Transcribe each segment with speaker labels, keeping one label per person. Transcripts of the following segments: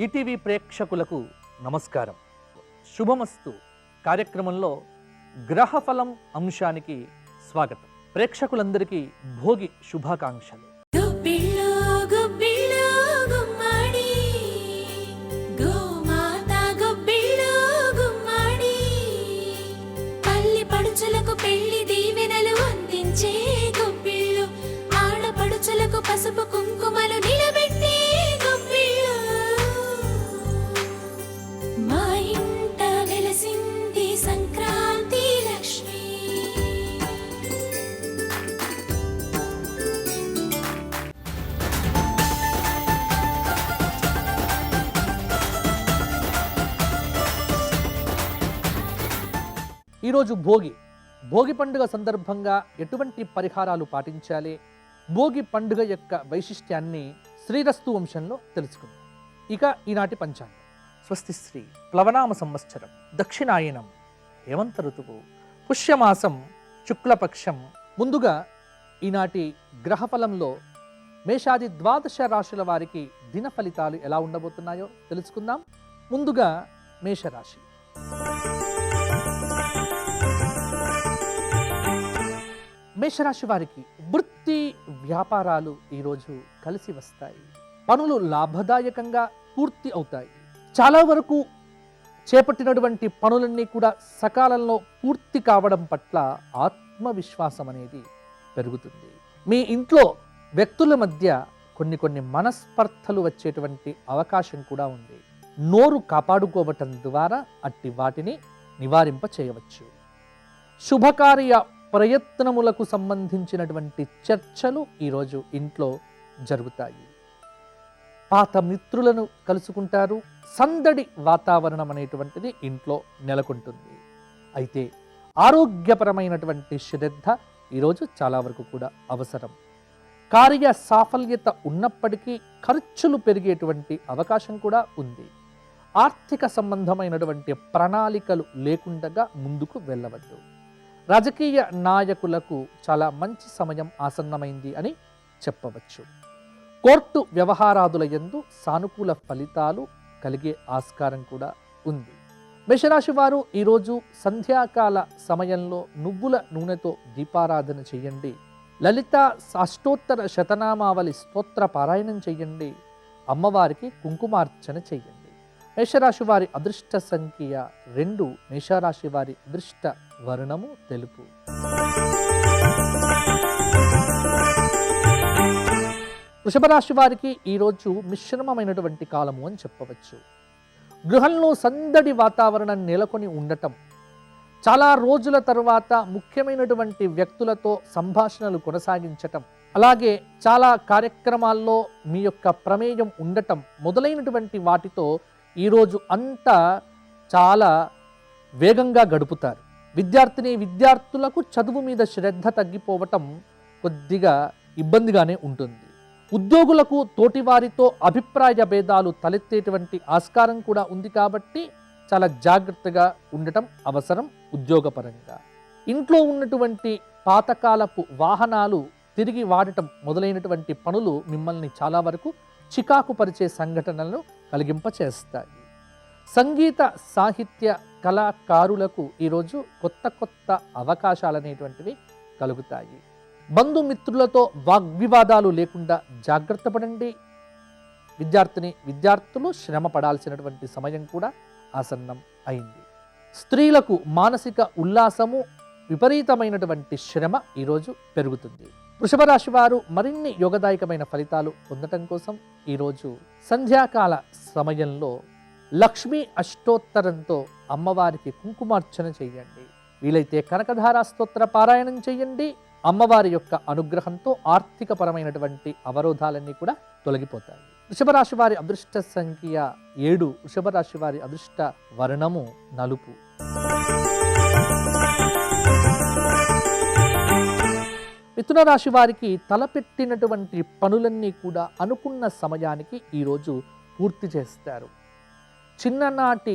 Speaker 1: ETV ప్రేక్షకులకు నమస్కారం. శుభమస్తు కార్యక్రమంలో గ్రహఫలం అంశానికి స్వాగతం. ప్రేక్షకులందరికీ భోగి శుభాకాంక్షలు.
Speaker 2: పసుపు కుంకుమలు నిలబెట్టి గొప్పిళ్ళు మా ఇంట వెలసింది సంక్రాంతి లక్ష్మి.
Speaker 1: ఈరోజు భోగి పండుగ సందర్భంగా ఎటువంటి పరిహారాలు పాటించాలి, భోగి పండుగ యొక్క వైశిష్ట్యాన్ని శ్రీరస్తు వంశంలో తెలుసుకుందాం. ఇక ఈనాటి పంచాంగం. స్వస్తి శ్రీ ప్లవనామ సంవత్సరం దక్షిణాయనం హేమంత ఋతువు పుష్యమాసం శుక్లపక్షం. ముందుగా ఈనాటి గ్రహఫలంలో మేషాది 12 రాశుల వారికి దిన ఫలితాలు ఎలా ఉండబోతున్నాయో తెలుసుకుందాం. ముందుగా మేషరాశి. మేషరాశి వారికి వృత్తి వ్యాపారాలు ఈరోజు కలిసి వస్తాయి. పనులు లాభదాయకంగా పూర్తి అవుతాయి. చాలా వరకు చేపట్టినటువంటి పనులన్నీ కూడా సకాలంలో పూర్తి కావడం పట్ల ఆత్మవిశ్వాసం అనేది పెరుగుతుంది. మీ ఇంట్లో వ్యక్తుల మధ్య కొన్ని మనస్పర్ధలు వచ్చేటువంటి అవకాశం కూడా ఉంది. నోరు కాపాడుకోవటం ద్వారా అట్టి వాటిని నివారింప చేయవచ్చు. శుభకార్య ప్రయత్నములకు సంబంధించినటువంటి చర్చలు ఈరోజు ఇంట్లో జరుగుతాయి. పాత మిత్రులను కలుసుకుంటారు. సందడి వాతావరణం అనేటువంటిది ఇంట్లో నెలకొంటుంది. అయితే ఆరోగ్యపరమైనటువంటి శ్రద్ధ ఈరోజు చాలా వరకు కూడా అవసరం. కార్య సాఫల్యత ఉన్నప్పటికీ ఖర్చులు పెరిగేటువంటి అవకాశం కూడా ఉంది. ఆర్థిక సంబంధమైనటువంటి ప్రణాళికలు లేకుండా ముందుకు వెళ్ళవద్దు. రాజకీయ నాయకులకు చాలా మంచి సమయం ఆసన్నమైంది అని చెప్పవచ్చు. కోర్టు వ్యవహారాదుల యందు సానుకూల ఫలితాలు కలిగే ఆస్కారం కూడా ఉంది. మేషరాశి వారు ఈరోజు సంధ్యాకాల సమయంలో నువ్వుల నూనెతో దీపారాధన చేయండి. లలిత అష్టోత్తర శతనామావళి స్తోత్ర పారాయణం చేయండి. అమ్మవారికి కుంకుమార్చన చేయండి. మేషరాశి వారి అదృష్ట సంఖ్య 2. మేషరాశి వారి అదృష్ట వర్ణము తెలుపు. వృషభరాశి వారికి ఈరోజు మిశ్రమమైనటువంటి కాలము అని చెప్పవచ్చు. గృహంలో సందడి వాతావరణం నెలకొని ఉండటం, చాలా రోజుల తర్వాత ముఖ్యమైనటువంటి వ్యక్తులతో సంభాషణలు కొనసాగించటం, అలాగే చాలా కార్యక్రమాల్లో మీ యొక్క ప్రమేయం ఉండటం మొదలైనటువంటి వాటితో ఈరోజు అంతా చాలా వేగంగా గడుపుతారు. విద్యార్థులకు చదువు మీద శ్రద్ధ తగ్గిపోవటం కొద్దిగా ఇబ్బందిగానే ఉంటుంది. ఉద్యోగులకు తోటివారితో అభిప్రాయ భేదాలు తలెత్తేటువంటి ఆస్కారం కూడా ఉంది. కాబట్టి చాలా జాగ్రత్తగా ఉండటం అవసరం. ఉద్యోగపరంగా ఇంట్లో ఉన్నటువంటి పాతకాలపు వాహనాలు తిరిగి వాడటం మొదలైనటువంటి పనులు మిమ్మల్ని చాలా వరకు చికాకు పరిచే సంఘటనలను కలిగింపచేస్తాయి. సంగీత సాహిత్య కళాకారులకు ఈరోజు కొత్త అవకాశాలనేటువంటివి కలుగుతాయి. బంధుమిత్రులతో వాగ్వివాదాలు లేకుండా జాగ్రత్త పడండి. విద్యార్థులు శ్రమ పడాల్సినటువంటి సమయం కూడా ఆసన్నం అయింది. స్త్రీలకు మానసిక ఉల్లాసము, విపరీతమైనటువంటి శ్రమ ఈరోజు పెరుగుతుంది. వృషభ రాశి వారు మరిన్ని యోగదాయకమైన ఫలితాలు పొందటం కోసం ఈరోజు సంధ్యాకాల సమయంలో లక్ష్మీ అష్టోత్తరంతో అమ్మవారికి కుంకుమార్చన చేయండి. వీలైతే కనకధారా స్తోత్ర పారాయణం చేయండి. అమ్మవారి యొక్క అనుగ్రహంతో ఆర్థిక పరమైనటువంటి అవరోధాలన్నీ కూడా తొలగిపోతాయి. వృషభ రాశి వారి అదృష్ట సంఖ్య 7. వృషభ రాశి వారి అదృష్ట వర్ణము నలుపు. మిథున రాశి వారికి తలపెట్టినటువంటి పనులన్నీ కూడా అనుకున్న సమయానికి ఈరోజు పూర్తి చేస్తారు. చిన్ననాటి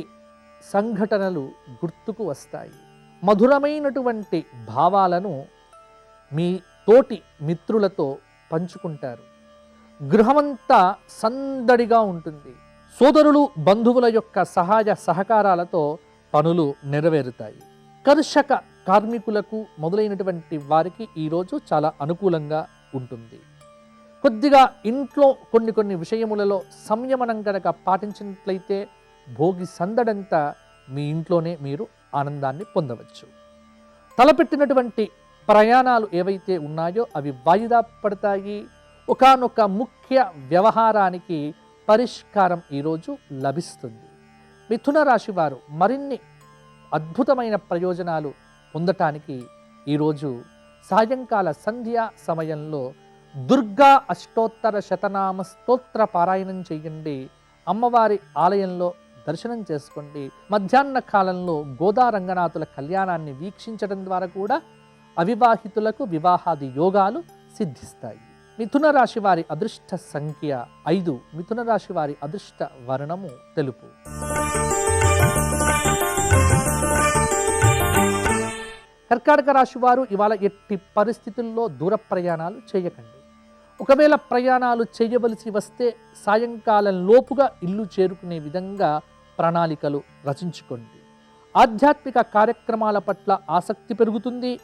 Speaker 1: సంఘటనలు గుర్తుకు వస్తాయి. మధురమైనటువంటి భావాలను మీ తోటి మిత్రులతో పంచుకుంటారు. గృహమంతా సందడిగా ఉంటుంది. సోదరులు బంధువుల యొక్క సహాయ సహకారాలతో పనులు నెరవేరుతాయి. కర్షక కార్మికులకు మొదలైనటువంటి వారికి ఈరోజు చాలా అనుకూలంగా ఉంటుంది. కొద్దిగా ఇంట్లో కొన్ని విషయములలో సంయమనం కనుక పాటించినట్లయితే భోగి సందడంతా మీ ఇంట్లోనే మీరు ఆనందాన్ని పొందవచ్చు. తలపెట్టినటువంటి ప్రయాణాలు ఏవైతే ఉన్నాయో అవి వాయిదా పడతాయి. ఒకానొక ముఖ్య వ్యవహారానికి పరిష్కారం ఈరోజు లభిస్తుంది. మిథున రాశి వారు మరిన్ని అద్భుతమైన ప్రయోజనాలు పొందటానికి ఈరోజు సాయంకాల సంధ్యా సమయంలో దుర్గా అష్టోత్తర శతనామ స్తోత్ర పారాయణం చేయండి. అమ్మవారి ఆలయంలో దర్శనం చేసుకోండి. మధ్యాహ్న కాలంలో గోదా రంగనాథుల కళ్యాణాన్ని వీక్షించడం ద్వారా కూడా అవివాహితులకు వివాహాది యోగాలు సిద్ధిస్తాయి. మిథున రాశి వారి అదృష్ట సంఖ్య 5. మిథున రాశి వారి అదృష్ట వర్ణము తెలుపు. కర్కాటక రాశి వారు ఇవాళ ఎట్టి పరిస్థితుల్లో దూర ప్రయాణాలు చేయకండి. ఒకవేళ ప్రయాణాలు చేయవలసి వస్తే సాయంకాలం లోపుగా ఇల్లు చేరుకునే విధంగా ప్రణాళికలు రచించుకోండి. ఆధ్యాత్మిక కార్యక్రమాల పట్ల ఆసక్తి పెరుగుతుంది.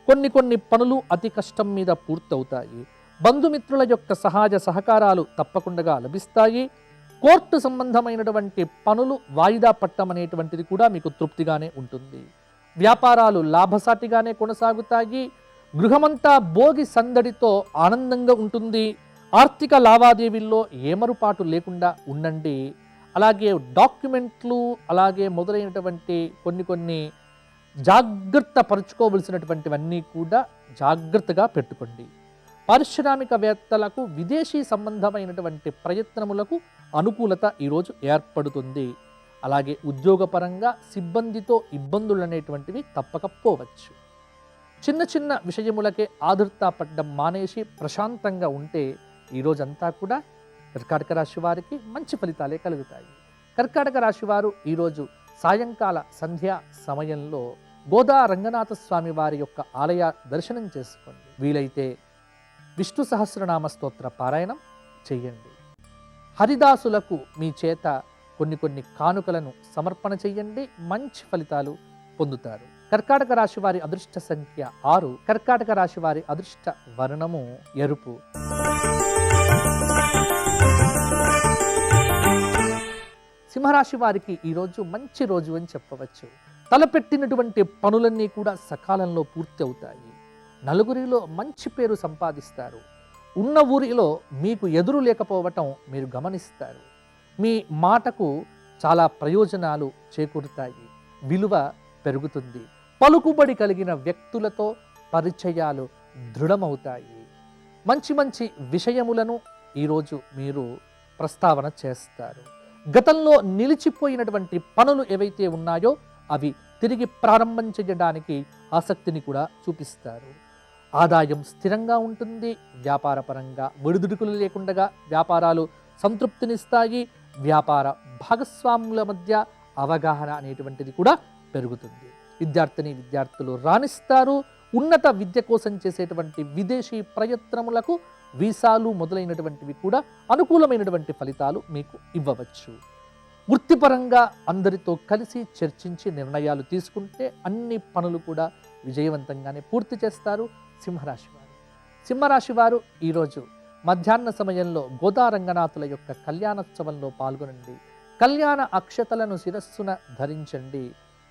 Speaker 1: కొన్ని పనులు అతి కష్టం మీద పూర్తవుతాయి. బంధుమిత్రుల యొక్క సహాయ సహకారాలు తప్పకుండా లభిస్తాయి. కోర్టు సంబంధమైనటువంటి పనులు వాయిదా పట్టం అనేటువంటిది కూడా మీకు తృప్తిగానే ఉంటుంది. వ్యాపారాలు లాభసాటిగానే కొనసాగుతాయి. గృహమంతా భోగి సందడితో ఆనందంగా ఉంటుంది. ఆర్థిక లావాదేవీల్లో ఏమరుపాటు లేకుండా ఉండండి. అలాగే డాక్యుమెంట్లు అలాగే మొదలైనటువంటి కొన్ని జాగ్రత్త పరుచుకోవలసినటువంటివన్నీ కూడా జాగ్రత్తగా పెట్టుకోండి. పారిశ్రామికవేత్తలకు విదేశీ సంబంధమైనటువంటి ప్రయత్నములకు అనుకూలత ఈరోజు ఏర్పడుతుంది. అలాగే ఉద్యోగపరంగా సిబ్బందితో ఇబ్బందులు అనేటువంటివి తప్పకపోవచ్చు. చిన్న విషయములకే ఆదుర్తా పడ్డం మానేసి ప్రశాంతంగా ఉంటే ఈరోజంతా కూడా కర్కాటక రాశి వారికి మంచి ఫలితాలే కలుగుతాయి. కర్కాటక రాశి వారు ఈరోజు సాయంకాల సంధ్యా సమయంలో గోదా రంగనాథ స్వామి వారి యొక్క ఆలయ దర్శనం చేసుకోండి. వీలైతే విష్ణు సహస్రనామ స్తోత్ర పారాయణం చెయ్యండి. హరిదాసులకు మీ చేత కొన్ని కానుకలను సమర్పణ చెయ్యండి. మంచి ఫలితాలు పొందుతారు. కర్కాటక రాశి వారి అదృష్ట సంఖ్య 6. కర్కాటక రాశి వారి అదృష్ట వర్ణము ఎరుపు. సింహరాశి వారికి ఈరోజు మంచి రోజు అని చెప్పవచ్చు. తలపెట్టినటువంటి పనులన్నీ కూడా సకాలంలో పూర్తి అవుతాయి. నలుగురిలో మంచి పేరు సంపాదిస్తారు. ఉన్న ఊరిలో మీకు ఎదురు లేకపోవటం మీరు గమనిస్తారు. మీ మాటకు చాలా ప్రయోజనాలు చేకూరుతాయి. విలువ పెరుగుతుంది. పలుకుబడి కలిగిన వ్యక్తులతో పరిచయాలు దృఢమవుతాయి. మంచి విషయములను ఈరోజు మీరు ప్రస్తావన చేస్తారు. గతంలో నిలిచిపోయినటువంటి పనులు ఏవైతే ఉన్నాయో అవి తిరిగి ప్రారంభం చేయడానికి ఆసక్తిని కూడా చూపిస్తారు. ఆదాయం స్థిరంగా ఉంటుంది. వ్యాపార పరంగా ఒడిదుడుకులు లేకుండా వ్యాపారాలు సంతృప్తినిస్తాయి. వ్యాపార భాగస్వాముల మధ్య అవగాహన అనేటువంటిది కూడా పెరుగుతుంది. విద్యార్థులు రాణిస్తారు. ఉన్నత విద్య కోసం చేసేటువంటి విదేశీ ప్రయత్నములకు వీసాలు మొదలైనటువంటివి కూడా అనుకూలమైనటువంటి ఫలితాలు మీకు ఇవ్వవచ్చు. వృత్తిపరంగా అందరితో కలిసి చర్చించి నిర్ణయాలు తీసుకుంటే అన్ని పనులు కూడా విజయవంతంగానే పూర్తి చేస్తారు. సింహరాశి వారు ఈరోజు మధ్యాహ్న సమయంలో గోదా రంగనాథుల యొక్క కళ్యాణోత్సవంలో పాల్గొనండి. కళ్యాణ అక్షతలను శిరస్సున ధరించండి.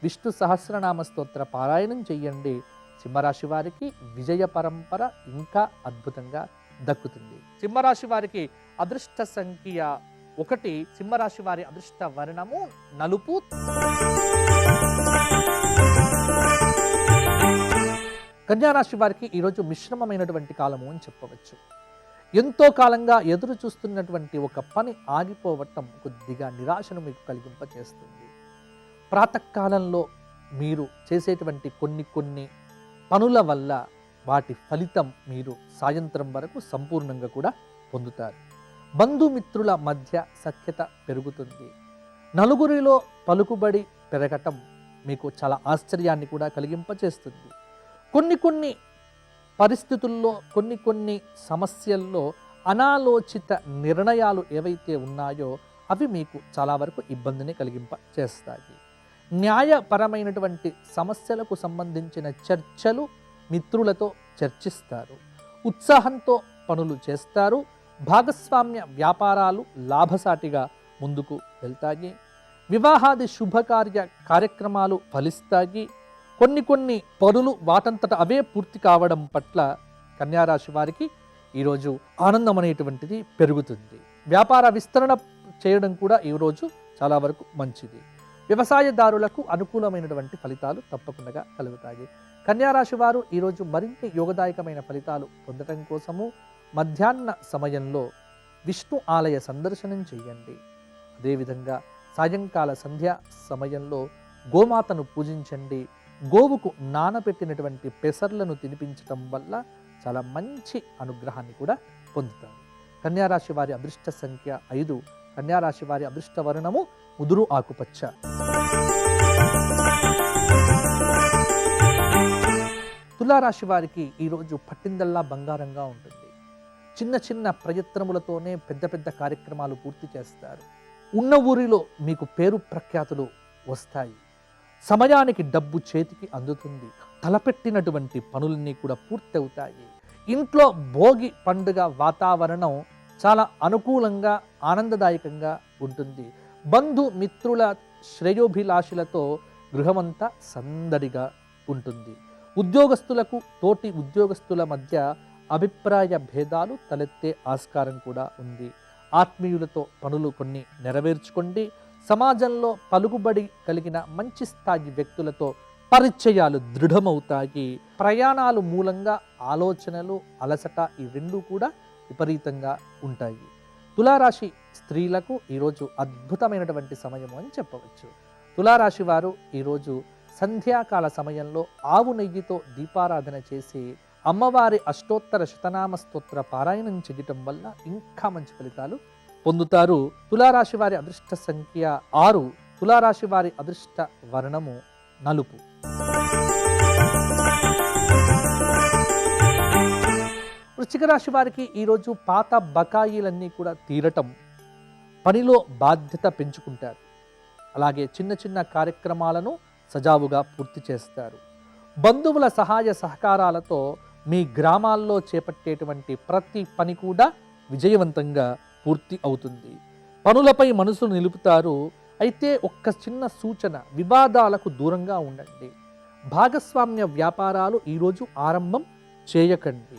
Speaker 1: విష్ణు సహస్రనామ స్తోత్ర పారాయణం చెయ్యండి. సింహరాశి వారికి విజయ పరంపర ఇంకా అద్భుతంగా దక్కుతుంది. సింహరాశి వారికి అదృష్ట సంఖ్య 1. సింహరాశి వారి అదృష్ట వర్ణము నలుపు. కన్యారాశి వారికి ఈరోజు మిశ్రమమైనటువంటి కాలము అని చెప్పవచ్చు. ఎంతో కాలంగా ఎదురు చూస్తున్నటువంటి ఒక పని ఆగిపోవటం కొద్దిగా నిరాశను మీకు కలిగింపచేస్తుంది. ప్రాతకాలంలో మీరు చేసేటువంటి కొన్ని పనుల వల్ల వాటి ఫలితం మీరు సాయంత్రం వరకు సంపూర్ణంగా కూడా పొందుతారు. బంధుమిత్రుల మధ్య సఖ్యత పెరుగుతుంది. నలుగురిలో పలుకుబడి పెరగటం మీకు చాలా ఆశ్చర్యాన్ని కూడా కలిగింపచేస్తుంది. కొన్ని పరిస్థితుల్లో కొన్ని సమస్యల్లో అనాలోచిత నిర్ణయాలు ఏవైతే ఉన్నాయో అవి మీకు చాలా వరకు ఇబ్బందిని కలిగింప చేస్తాయి. న్యాయపరమైనటువంటి సమస్యలకు సంబంధించిన చర్చలు మిత్రులతో చర్చిస్తారు. ఉత్సాహంతో పనులు చేస్తారు. భాగస్వామ్య వ్యాపారాలు లాభసాటిగా ముందుకు వెళ్తాయి. వివాహాది శుభకార్య కార్యక్రమాలు ఫలిస్తాయి. కొన్ని పనులు వాటంతట అవే పూర్తి కావడం పట్ల కన్యారాశి వారికి ఈరోజు ఆనందం అనేటువంటిది పెరుగుతుంది. వ్యాపార విస్తరణ చేయడం కూడా ఈరోజు చాలా వరకు మంచిది. వ్యవసాయదారులకు అనుకూలమైనటువంటి ఫలితాలు తప్పకుండా కలుగుతాయి. కన్యారాశి వారు ఈరోజు మరిన్ని యోగదాయకమైన ఫలితాలు పొందడం కోసము మధ్యాహ్న సమయంలో విష్ణు ఆలయ సందర్శనం చేయండి. అదేవిధంగా సాయంకాల సంధ్యా సమయంలో గోమాతను పూజించండి. గోవుకు నానబెట్టినటువంటి పెసర్లను తినిపించటం వల్ల చాలా మంచి అనుగ్రహాన్ని కూడా పొందుతారు. కన్యారాశి వారి అదృష్ట సంఖ్య 5. కన్యారాశి వారి అదృష్ట వర్ణము ముదురు ఆకుపచ్చ. తులారాశి వారికి ఈరోజు పట్టిందల్లా బంగారంగా ఉంటుంది. చిన్న ప్రయత్నములతోనే పెద్ద కార్యక్రమాలు పూర్తి చేస్తారు. ఉన్న ఊరిలో మీకు పేరు ప్రఖ్యాతులు వస్తాయి. సమయానికి డబ్బు చేతికి అందుతుంది. తలపెట్టినటువంటి పనులన్నీ కూడా పూర్తవుతాయి. ఇంట్లో భోగి పండుగ వాతావరణం చాలా అనుకూలంగా ఆనందదాయకంగా ఉంటుంది. బంధు మిత్రుల శ్రేయోభిలాషులతో గృహమంతా సందడిగా ఉంటుంది. ఉద్యోగస్తులకు తోటి ఉద్యోగస్తుల మధ్య అభిప్రాయ భేదాలు తలెత్తే ఆస్కారం కూడా ఉంది. ఆత్మీయులతో పనులు కొన్ని నెరవేర్చుకోండి. సమాజంలో పలుకుబడి కలిగిన మంచి స్థాయి వ్యక్తులతో పరిచయాలు దృఢమవుతాయి. ప్రయాణాలు మూలంగా ఆలోచనలు అలసట ఈ రెండు కూడా విపరీతంగా ఉంటాయి. తులారాశి స్త్రీలకు ఈరోజు అద్భుతమైనటువంటి సమయం అని చెప్పవచ్చు. తులారాశి వారు ఈరోజు సంధ్యాకాల సమయంలో ఆవు నెయ్యితో దీపారాధన చేసి అమ్మవారి అష్టోత్తర శతనామ స్తోత్ర పారాయణం చేయటం వల్ల ఇంకా మంచి ఫలితాలు పొందుతారు. తులారాశి వారి అదృష్ట సంఖ్య 6. తులారాశి వారి అదృష్ట వర్ణము నలుపు. వృశ్చిక రాశి వారికి ఈరోజు పాత బకాయిలన్నీ కూడా తీరటం, పనిలో బాధ్యత పెంచుకుంటారు. అలాగే చిన్న కార్యక్రమాలను సజావుగా పూర్తి చేస్తారు. బంధువుల సహాయ సహకారాలతో మీ గ్రామాల్లో చేపట్టేటువంటి ప్రతి పని కూడా విజయవంతంగా పూర్తి అవుతుంది. పనులపై మనసును నిలుపుతారు. అయితే ఒక్క చిన్న సూచన, వివాదాలకు దూరంగా ఉండండి. భాగస్వామ్య వ్యాపారాలు ఈరోజు ఆరంభం చేయకండి.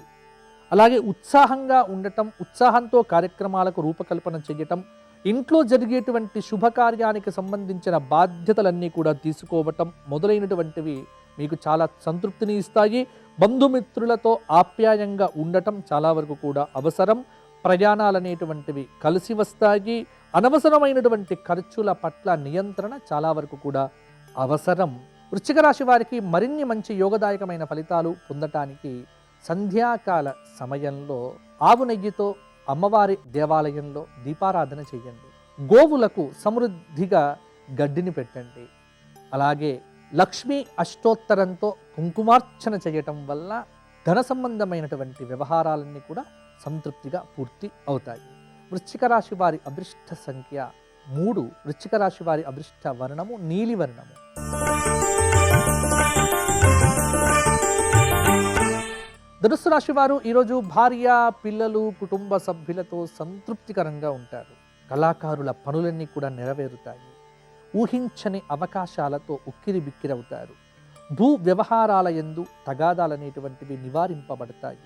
Speaker 1: అలాగే ఉత్సాహంగా ఉండటం, ఉత్సాహంతో కార్యక్రమాలకు రూపకల్పన చేయటం, ఇంట్లో జరిగేటువంటి శుభకార్యానికి సంబంధించిన బాధ్యతలన్నీ కూడా తీసుకోవటం మొదలైనటువంటివి మీకు చాలా సంతృప్తిని ఇస్తాయి. బంధుమిత్రులతో ఆప్యాయంగా ఉండటం చాలా వరకు కూడా అవసరం. ప్రయాణాలు అనేటువంటివి కలిసి వస్తాయి. అనవసరమైనటువంటి ఖర్చుల పట్ల నియంత్రణ చాలా వరకు కూడా అవసరం. వృశ్చిక రాశి వారికి మరిన్ని మంచి యోగదాయకమైన ఫలితాలు పొందటానికి సంధ్యాకాల సమయంలో ఆవు నెయ్యితో అమ్మవారి దేవాలయంలో దీపారాధన చేయండి. గోవులకు సమృద్ధిగా గడ్డిని పెట్టండి. అలాగే లక్ష్మీ అష్టోత్తరంతో కుంకుమార్చన చేయటం వల్ల ధన సంబంధమైనటువంటి వ్యవహారాలన్నీ కూడా సంతృప్తిగా పూర్తి అవుతాయి. వృశ్చిక రాశి వారి అదృష్ట సంఖ్య 3. వృశ్చిక రాశి వారి అదృష్ట వర్ణము నీలివర్ణము. ధనుస్సు రాశి వారు ఈరోజు భార్య, పిల్లలు, కుటుంబ సభ్యులతో సంతృప్తికరంగా ఉంటారు. కళాకారుల పనులన్నీ కూడా నెరవేరుతాయి. ఊహించని అవకాశాలతో ఉక్కిరి బిక్కిరవుతారు. భూ వ్యవహారాల యందు తగాదాలనేటువంటివి నివారింపబడతాయి.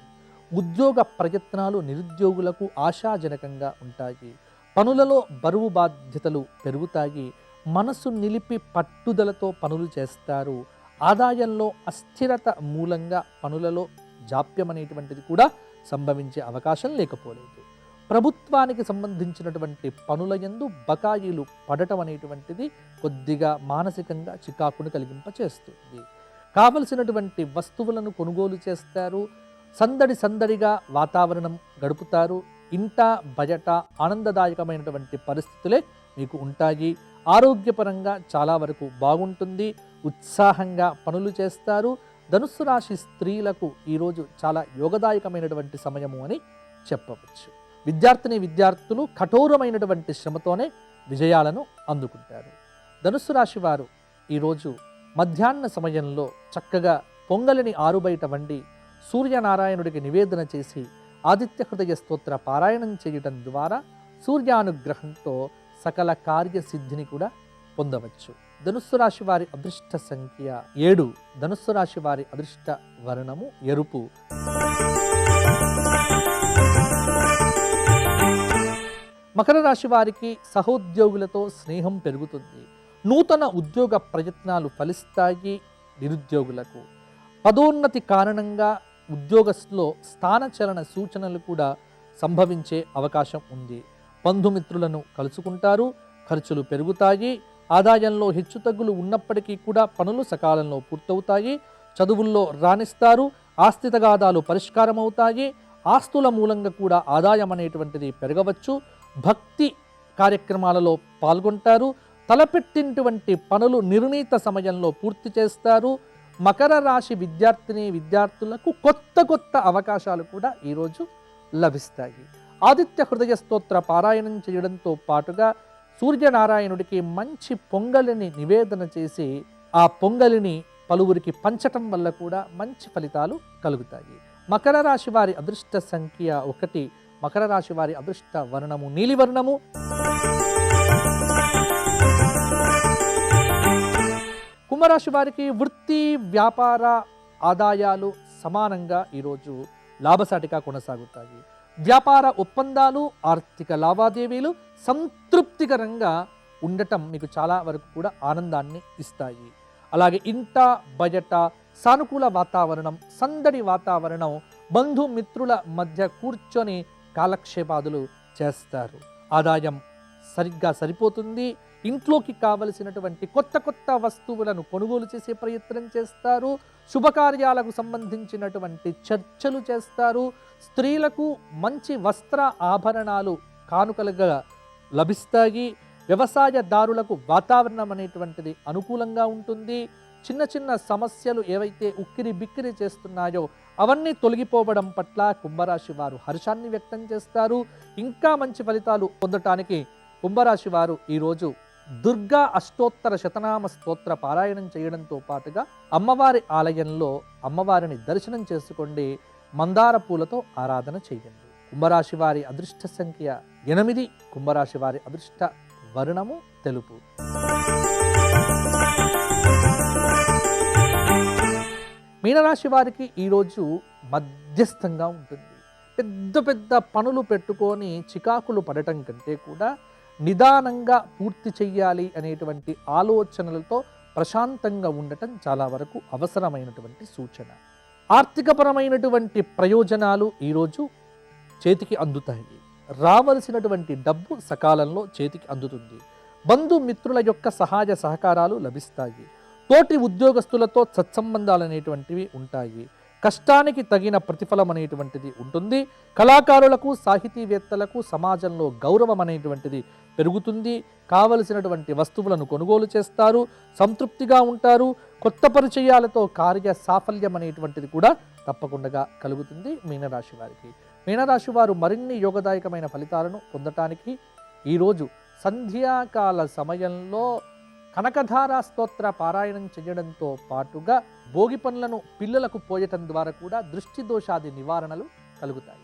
Speaker 1: ఉద్యోగ ప్రయత్నాలు నిరుద్యోగులకు ఆశాజనకంగా ఉంటాయి. పనులలో బరువు బాధ్యతలు పెరుగుతాయి. మనసు నిలిపి పట్టుదలతో పనులు చేస్తారు. ఆదాయంలో అస్థిరత మూలంగా పనులలో జాప్యం అనేటువంటిది కూడా సంభవించే అవకాశం లేకపోలేదు. ప్రభుత్వానికి సంబంధించినటువంటి పనుల యందు బకాయిలు పడటం అనేటువంటిది కొద్దిగా మానసికంగా చికాకును కలిగింపచేస్తుంది. కావలసినటువంటి వస్తువులను కొనుగోలు చేస్తారు. సందడిగా వాతావరణం గడుపుతారు. ఇంట బయట ఆనందదాయకమైనటువంటి పరిస్థితులే మీకు ఉంటాయి. ఆరోగ్యపరంగా చాలా వరకు బాగుంటుంది. ఉత్సాహంగా పనులు చేస్తారు. ధనుస్సు రాశి స్త్రీలకు ఈరోజు చాలా యోగదాయకమైనటువంటి సమయము అని చెప్పవచ్చు. విద్యార్థులు కఠోరమైనటువంటి శ్రమతోనే విజయాలను అందుకుంటారు. ధనుస్సు రాశి వారు ఈరోజు మధ్యాహ్న సమయంలో చక్కగా పొంగలిని ఆరుబయట వండి సూర్యనారాయణుడికి నివేదన చేసి ఆదిత్య హృదయ స్తోత్ర పారాయణం చేయటం ద్వారా సూర్యానుగ్రహంతో సకల కార్యసిద్ధిని కూడా పొందవచ్చు. ధనుస్సు రాశి వారి అదృష్ట సంఖ్య 7. ధనుస్సు రాశి వారి అదృష్ట వర్ణము ఎరుపు. మకర రాశి వారికి సహోద్యోగులతో స్నేహం పెరుగుతుంది. నూతన ఉద్యోగ ప్రయత్నాలు ఫలిస్తాయి. నిరుద్యోగులకు పదోన్నతి కారణంగా ఉద్యోగస్తులో స్థానచలన సూచనలు కూడా సంభవించే అవకాశం ఉంది. బంధుమిత్రులను కలుసుకుంటారు. ఖర్చులు పెరుగుతాయి. ఆదాయంలో హెచ్చుతగ్గులు ఉన్నప్పటికీ కూడా పనులు సకాలంలో పూర్తవుతాయి. చదువుల్లో రాణిస్తారు. ఆస్తి తగాదాలు పరిష్కారం అవుతాయి. ఆస్తుల మూలంగా కూడా ఆదాయం అనేటువంటిది పెరగవచ్చు. భక్తి కార్యక్రమాలలో పాల్గొంటారు. తలపెట్టినటువంటి పనులు నిర్ణీత సమయంలో పూర్తి చేస్తారు. మకర రాశి విద్యార్థులకు కొత్త అవకాశాలు కూడా ఈరోజు లభిస్తాయి. ఆదిత్య హృదయ స్తోత్ర పారాయణం చేయడంతో పాటుగా సూర్యనారాయణుడికి మంచి పొంగలిని నివేదన చేసి ఆ పొంగలిని పలువురికి పంచటం వల్ల కూడా మంచి ఫలితాలు కలుగుతాయి. మకర రాశి వారి అదృష్ట సంఖ్య 1. మకర రాశి వారి అదృష్ట వర్ణము నీలివర్ణము. కుంభరాశి వారికి వృత్తి వ్యాపార ఆదాయాలు సమానంగా ఈరోజు లాభసాటిగా కొనసాగుతాయి. వ్యాపార ఒప్పందాలు ఆర్థిక లావాదేవీలు సంతృప్తికరంగా ఉండటం మీకు చాలా వరకు కూడా ఆనందాన్ని ఇస్తాయి. అలాగే ఇంట బయట సానుకూల వాతావరణం, సందడి వాతావరణం, బంధుమిత్రుల మధ్య కూర్చొని కాలక్షేపాదులు చేస్తారు. ఆదాయం సరిగ్గా సరిపోతుంది. ఇంట్లోకి కావలసినటువంటి కొత్త వస్తువులను కొనుగోలు చేసే ప్రయత్నం చేస్తారు. శుభకార్యాలకు సంబంధించినటువంటి చర్చలు చేస్తారు. స్త్రీలకు మంచి వస్త్ర ఆభరణాలు కానుకలుగా లభిస్తాయి. వ్యవసాయదారులకు వాతావరణం అనేటువంటిది అనుకూలంగా ఉంటుంది. చిన్న సమస్యలు ఏవైతే ఉక్కిరి బిక్కిరి చేస్తున్నాయో అవన్నీ తొలగిపోవడం పట్ల కుంభరాశి వారు హర్షాన్ని వ్యక్తం చేస్తారు. ఇంకా మంచి ఫలితాలు పొందటానికి కుంభరాశి వారు ఈరోజు దుర్గా అష్టోత్తర శతనామ స్తోత్ర పారాయణం చేయడంతో పాటుగా అమ్మవారి ఆలయంలో అమ్మవారిని దర్శనం చేసుకోండి. మందార పూలతో ఆరాధన చేయండి. కుంభరాశి వారి అదృష్ట సంఖ్య 8. కుంభరాశి వారి అదృష్ట వర్ణము తెలుపు. మీనరాశి వారికి ఈరోజు మధ్యస్థంగా ఉంటుంది. పెద్ద పనులు పెట్టుకొని చికాకులు పడటం కంటే కూడా నిదానంగా పూర్తి చెయ్యాలి అనేటువంటి ఆలోచనలతో ప్రశాంతంగా ఉండటం చాలా వరకు అవసరమైనటువంటి సూచన. ఆర్థికపరమైనటువంటి ప్రయోజనాలు ఈరోజు చేతికి అందుతాయి. రావలసినటువంటి డబ్బు సకాలంలో చేతికి అందుతుంది. బంధుమిత్రుల యొక్క సహాయ సహకారాలు లభిస్తాయి. తోటి ఉద్యోగస్తులతో సత్సంబంధాలు అనేటువంటివి ఉంటాయి. కష్టానికి తగిన ప్రతిఫలం అనేటువంటిది ఉంటుంది. కళాకారులకు సాహితీవేత్తలకు సమాజంలో గౌరవం అనేటువంటిది పెరుగుతుంది. కావలసినటువంటి వస్తువులను కొనుగోలు చేస్తారు. సంతృప్తిగా ఉంటారు. కొత్త పరిచయాలతో కార్య సాఫల్యం అనేటువంటిది కూడా తప్పకుండా కలుగుతుంది మీనరాశి వారికి. మీనరాశి వారు మరిన్ని యోగదాయకమైన ఫలితాలను పొందటానికి ఈరోజు సంధ్యాకాల సమయంలో కనకధార స్తోత్ర పారాయణం చేయడంతో పాటుగా భోగి పనులను పిల్లలకు పోయటం ద్వారా కూడా దృష్టి దోషాది నివారణలు కలుగుతాయి.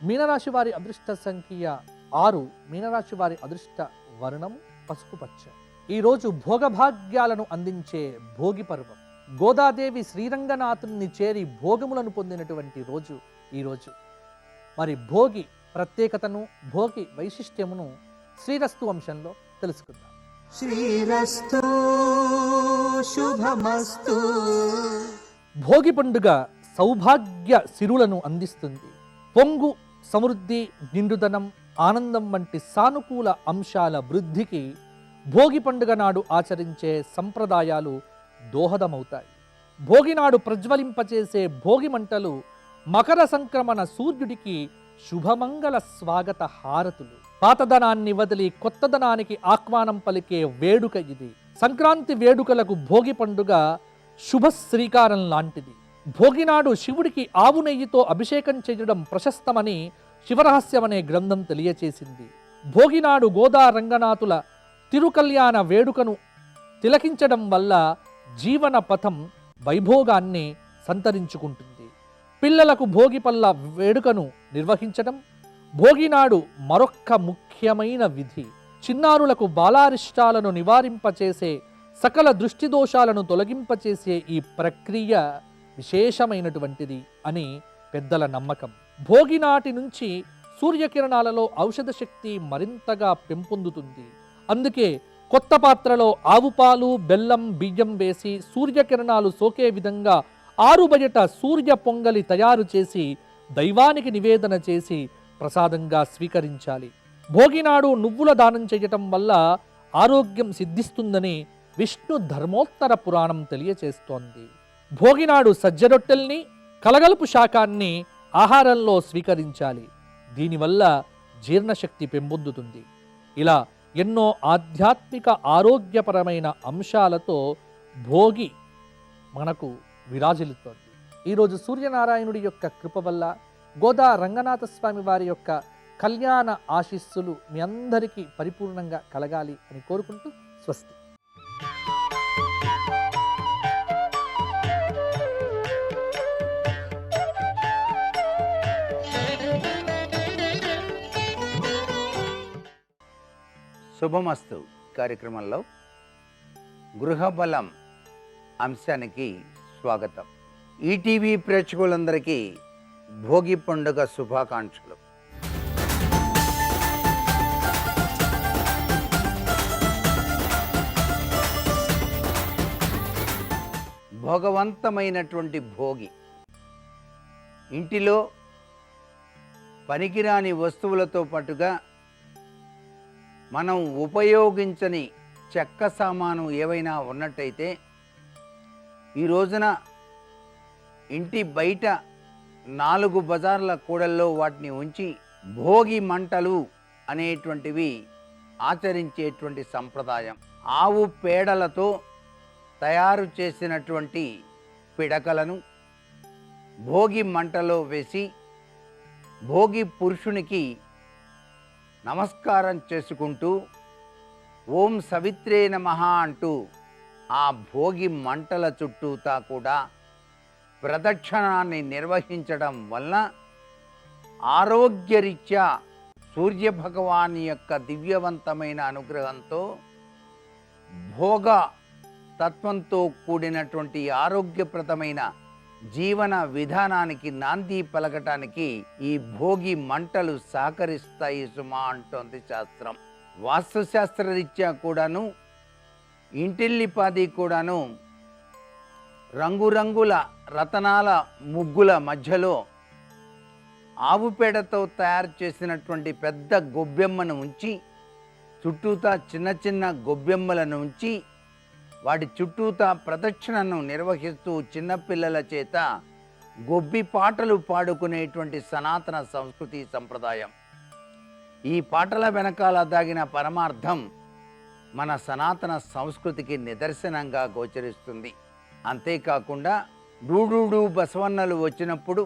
Speaker 1: మీనరాశి వారి అదృష్ట సంఖ్య 6. మీనరాశి వారి అదృష్ట వర్ణం పసుపు పచ్చ. ఈరోజు భోగభాగ్యాలను అందించే భోగి పర్వం. గోదాదేవి శ్రీరంగనాథుని చేరి భోగములను పొందినటువంటి రోజు ఈరోజు. మరి భోగి ప్రత్యేకతను, భోగి వైశిష్ట్యమును శ్రీరస్తు వంశంలో తెలుసుకుందాం.
Speaker 3: శ్రీరస్తు శుభమస్తు.
Speaker 1: భోగి పండుగ సౌభాగ్య సిరులను అందిస్తుంది. పొంగు సమృద్ధి, నిండుదనం, ఆనందం వంటి సానుకూల అంశాల వృద్ధికి భోగి పండుగ నాడు ఆచరించే సంప్రదాయాలు దోహదమవుతాయి. భోగి నాడు ప్రజ్వలింపచేసే భోగి మంటలు మకర సంక్రమణ సూర్యుడికి శుభమంగళ స్వాగత హారతులు. పాతదనాన్ని వదిలి కొత్తదనానికి ఆహ్వానం పలికే వేడుక ఇది. సంక్రాంతి వేడుకలకు భోగి పండుగ శుభ శ్రీకారం లాంటిది. భోగినాడు శివుడికి ఆవు నెయ్యితో అభిషేకం చేయడం ప్రశస్తమని శివరహస్యం అనే గ్రంథం తెలియచేసింది. భోగినాడు గోదా రంగనాథుల తిరుకల్యాణ వేడుకను తిలకించడం వల్ల జీవన పథం వైభోగాన్ని సంతరించుకుంటుంది. పిల్లలకు భోగిపల్ల వేడుకను నిర్వహించడం భోగినాడు మరొక్క ముఖ్యమైన విధి. చిన్నారులకు బాలారిష్టాలను నివారింపచేసే, సకల దృష్టి దోషాలను తొలగింపచేసే ఈ ప్రక్రియ విశేషమైనటువంటిది అని పెద్దల నమ్మకం. భోగినాటి నుంచి సూర్యకిరణాలలో ఔషధ శక్తి మరింతగా పెంపొందుతుంది. అందుకే కొత్త పాత్రలో ఆవు పాలు, బెల్లం, బియ్యం వేసి సూర్యకిరణాలు సోకే విధంగా ఆరుబయట సూర్య పొంగలి తయారు చేసి దైవానికి నివేదన చేసి ప్రసాదంగా స్వీకరించాలి. భోగినాడు నువ్వుల దానం చేయటం వల్ల ఆరోగ్యం సిద్ధిస్తుందని విష్ణు ధర్మోత్తర పురాణం తెలియచేస్తోంది. భోగినాడు సజ్జరొట్టెల్ని, కలగలుపు శాకాన్ని ఆహారంలో స్వీకరించాలి. దీనివల్ల జీర్ణశక్తి పెంపొందుతుంది. ఇలా ఎన్నో ఆధ్యాత్మిక ఆరోగ్యపరమైన అంశాలతో భోగి మనకు విరాజిల్లుతోంది. ఈరోజు సూర్యనారాయణుడి యొక్క కృప వల్ల, గోదా రంగనాథ స్వామి వారి యొక్క కళ్యాణ ఆశీస్సులు మీ అందరికీ పరిపూర్ణంగా కలగాలి అని కోరుకుంటూ స్వస్తి.
Speaker 4: శుభమస్తు కార్యక్రమంలో గృహబలం అంశానికి స్వాగతం. ఈటీవీ ప్రేక్షకులందరికీ భోగి పండుగ శుభాకాంక్షలు. భోగవంతమైనటువంటి భోగి, ఇంటిలో పనికిరాని వస్తువులతో పాటుగా మనం ఉపయోగించని చెక్క సామాను ఏవైనా ఉన్నట్టయితే ఈ రోజున ఇంటి బయట 4 బజార్ల కూడల్లో వాటిని ఉంచి భోగి మంటలు అనేటువంటివి ఆచరించేటువంటి సంప్రదాయం. ఆవు పేడలతో తయారు చేసినటువంటి పిడకలను భోగి మంటలో వేసి భోగి పురుషునికి నమస్కారం చేసుకుంటూ ఓం సవిత్రే నమః అంటూ ఆ భోగి మంటల చుట్టూతా కూడా ప్రదక్షిణాన్ని నిర్వహించడం వలన ఆరోగ్యరీత్యా సూర్యభగవాని యొక్క దివ్యవంతమైన అనుగ్రహంతో భోగ తత్వంతో కూడినటువంటి ఆరోగ్యప్రదమైన జీవన విధానానికి నాంది పలకటానికి ఈ భోగి మంటలు సహకరిస్తాయి సుమా అంటోంది శాస్త్రం. వాస్తుశాస్త్ర రీత్యా కూడాను ఇంటిల్లిపాది కూడాను రంగురంగుల రతనాల ముగ్గుల మధ్యలో ఆవు పేడతో తయారు చేసినటువంటి పెద్ద గొబ్బెమ్మను ఉంచి చుట్టూతా చిన్న చిన్న గొబ్బెమ్మలను ఉంచి వాటి చుట్టూతా ప్రదక్షిణను నిర్వహిస్తూ చిన్నపిల్లల చేత గొబ్బి పాటలు పాడుకునేటువంటి సనాతన సంస్కృతి సంప్రదాయం. ఈ పాటల వెనకాల దాగిన పరమార్థం మన సనాతన సంస్కృతికి నిదర్శనంగా గోచరిస్తుంది. అంతేకాకుండా డూడూడు బసవన్నలు వచ్చినప్పుడు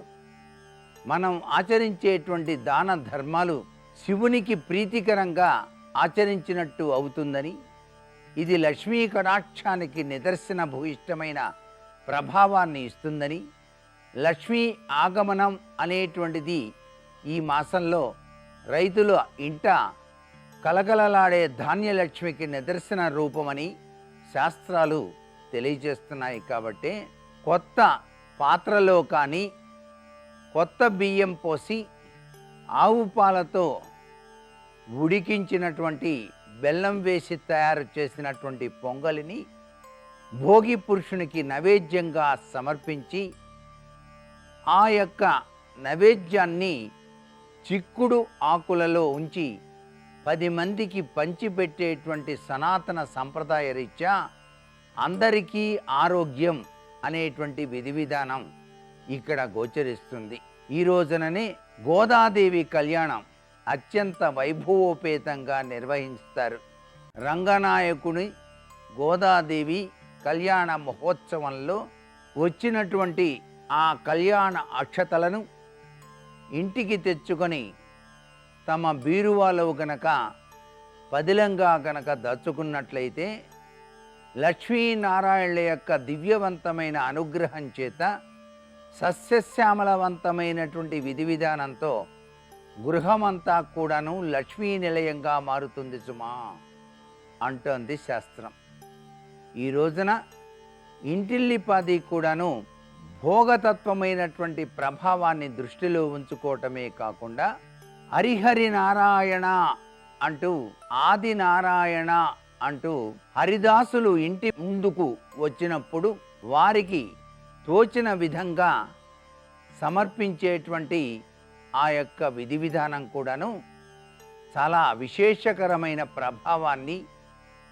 Speaker 4: మనం ఆచరించేటువంటి దాన ధర్మాలు శివునికి ప్రీతికరంగా ఆచరించినట్టు అవుతుందని, ఇది లక్ష్మీ కటాక్షానికి నిదర్శన భూయిష్టమైన ప్రభావాన్ని ఇస్తుందని, లక్ష్మీ ఆగమనం అనేటువంటిది ఈ మాసంలో రైతుల ఇంట కలకలలాడే ధాన్యలక్ష్మికి నిదర్శన రూపమని శాస్త్రాలు తెలియజేస్తున్నాయి. కాబట్టి కొత్త పాత్రలో కానీ కొత్త బియ్యం పోసి ఆవు పాలతో ఉడికించినటువంటి బెల్లం వేసి తయారు చేసినటువంటి పొంగలిని భోగి పురుషునికి నైవేద్యంగా సమర్పించి ఆ యొక్క నైవేద్యాన్ని చిక్కుడు ఆకులలో ఉంచి 10 మందికి పంచిపెట్టేటువంటి సనాతన సంప్రదాయ రీత్యా అందరికీ ఆరోగ్యం అనేటువంటి విధి విధానం ఇక్కడ గోచరిస్తుంది. ఈ రోజుననే గోదాదేవి కళ్యాణం అత్యంత వైభవోపేతంగా నిర్వహిస్తారు. రంగనాయకుని గోదాదేవి కళ్యాణ మహోత్సవంలో వచ్చినటువంటి ఆ కళ్యాణ అక్షతలను ఇంటికి తెచ్చుకొని తమ బీరువాలో గనక పదిలంగా గనక దాచుకున్నట్లయితే లక్ష్మీనారాయణుల యొక్క దివ్యవంతమైన అనుగ్రహం చేత సస్యశ్యామలవంతమైనటువంటి విధి విధానంతో గృహమంతా కూడాను లక్ష్మీ నిలయంగా మారుతుంది సుమా అంటోంది శాస్త్రం. ఈ రోజున ఇంటిల్లిపాది కూడాను భోగతత్వమైనటువంటి ప్రభావాన్ని దృష్టిలో ఉంచుకోవటమే కాకుండా హరిహరి నారాయణ అంటూ ఆది నారాయణ అంటూ హరిదాసులు ఇంటి ముందుకు వచ్చినప్పుడు వారికి తోచిన విధంగా సమర్పించేటువంటి ఆ యొక్క విధి విధానం కూడాను చాలా విశేషకరమైన ప్రభావాన్ని,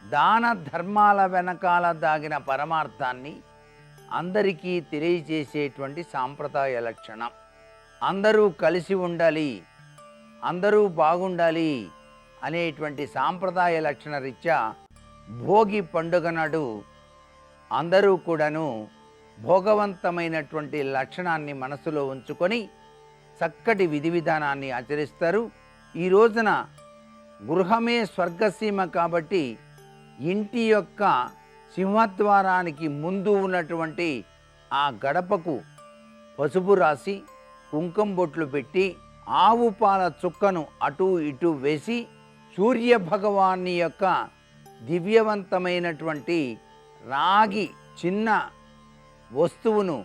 Speaker 4: దాన ధర్మాల వెనకాల దాగిన పరమార్థాన్ని అందరికీ తెలియజేసేటువంటి సాంప్రదాయ లక్షణం. అందరూ కలిసి ఉండాలి, అందరూ బాగుండాలి అనేటువంటి సాంప్రదాయ లక్షణ రీత్యా భోగి పండుగ నాడు అందరూ కూడాను భోగవంతమైనటువంటి లక్షణాన్ని మనసులో ఉంచుకొని చక్కటి విధి విధానాన్ని ఆచరిస్తారు. ఈ రోజున గృహమే స్వర్గసీమ కాబట్టి ఇంటి యొక్క సింహద్వారానికి ముందు ఉన్నటువంటి ఆ గడపకు పసుపు రాసి కుంకుమ బొట్లు పెట్టి ఆవు పాల చుక్కను అటు ఇటు వేసి సూర్య భగవాన్ని యొక్క దివ్యవంతమైనటువంటి రాగి చిన్న వస్తువును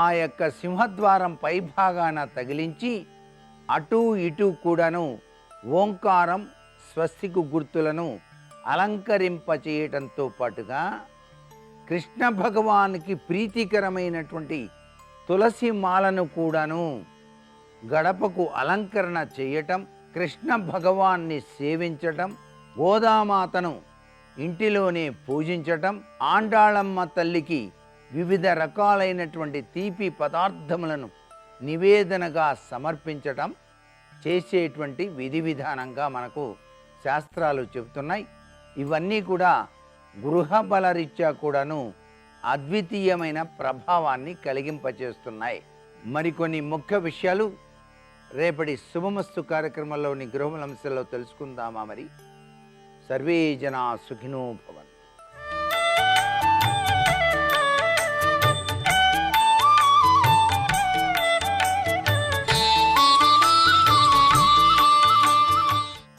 Speaker 4: ఆ యొక్క సింహద్వారం పైభాగాన తగిలించి అటు ఇటు కూడాను ఓంకారం స్వస్తికు గుర్తులను అలంకరింపచేయటంతో పాటుగా కృష్ణ భగవానికి ప్రీతికరమైనటువంటి తులసి మాలను కూడాను గడపకు అలంకరణ చేయటం, కృష్ణ భగవాన్ని సేవించటం, గోదామాతను ఇంటిలోనే పూజించటం, ఆండాళమ్మ తల్లికి వివిధ రకాలైనటువంటి తీపి పదార్థములను నివేదనగా సమర్పించటం చేసేటువంటి విధి విధానంగా మనకు శాస్త్రాలు చెబుతున్నాయి. ఇవన్నీ కూడా గృహ బలరీత్యా కూడాను అద్వితీయమైన ప్రభావాన్ని కలిగింపచేస్తున్నాయి. మరికొన్ని ముఖ్య విషయాలు రేపటి శుభమస్తు కార్యక్రమంలోని గృహంశంలో తెలుసుకుందామా? మరి సర్వే జనా సుఖినో భవంతు.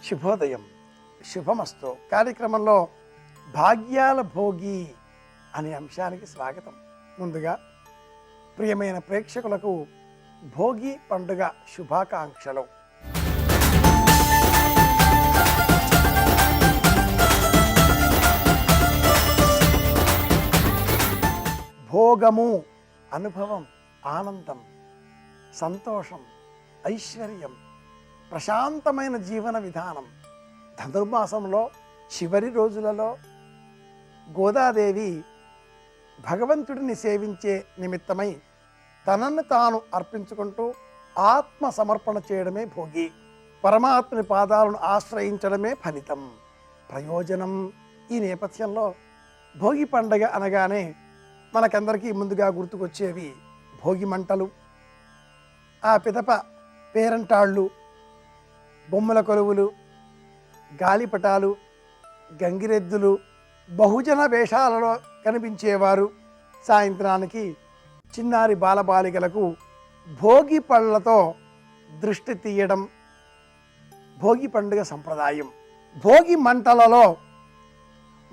Speaker 5: శుభోదయం. శుభమస్తు కార్యక్రమంలో భాగ్యాల భోగి అనే అంశానికి స్వాగతం. ముందుగా ప్రియమైన ప్రేక్షకులకు భోగి పండుగ శుభాకాంక్షలు. భోగము అనుభవం, ఆనందం, సంతోషం, ఐశ్వర్యం, ప్రశాంతమైన జీవన విధానం. ధనుర్మాసంలో చివరి రోజులలో గోదాదేవి భగవంతుడిని సేవించే నిమిత్తమై తనను తాను అర్పించుకుంటూ ఆత్మ సమర్పణ చేయడమే భోగి. పరమాత్మని పాదాలను ఆశ్రయించడమే ఫలితం, ప్రయోజనం. ఈ నేపథ్యంలో భోగి పండగ అనగానే మనకందరికీ ముందుగా గుర్తుకొచ్చేవి భోగి మంటలు, ఆ పిదప పేరంటాళ్ళు, బొమ్మల కొలువులు, గాలిపటాలు, గంగిరెద్దులు, బహుజన వేషాలలో కనిపించేవారు. సాయంత్రానికి చిన్నారి బాలబాలికలకు భోగి పళ్ళతో దృష్టి తీయడం భోగి పండుగ సంప్రదాయం. భోగి మంటలలో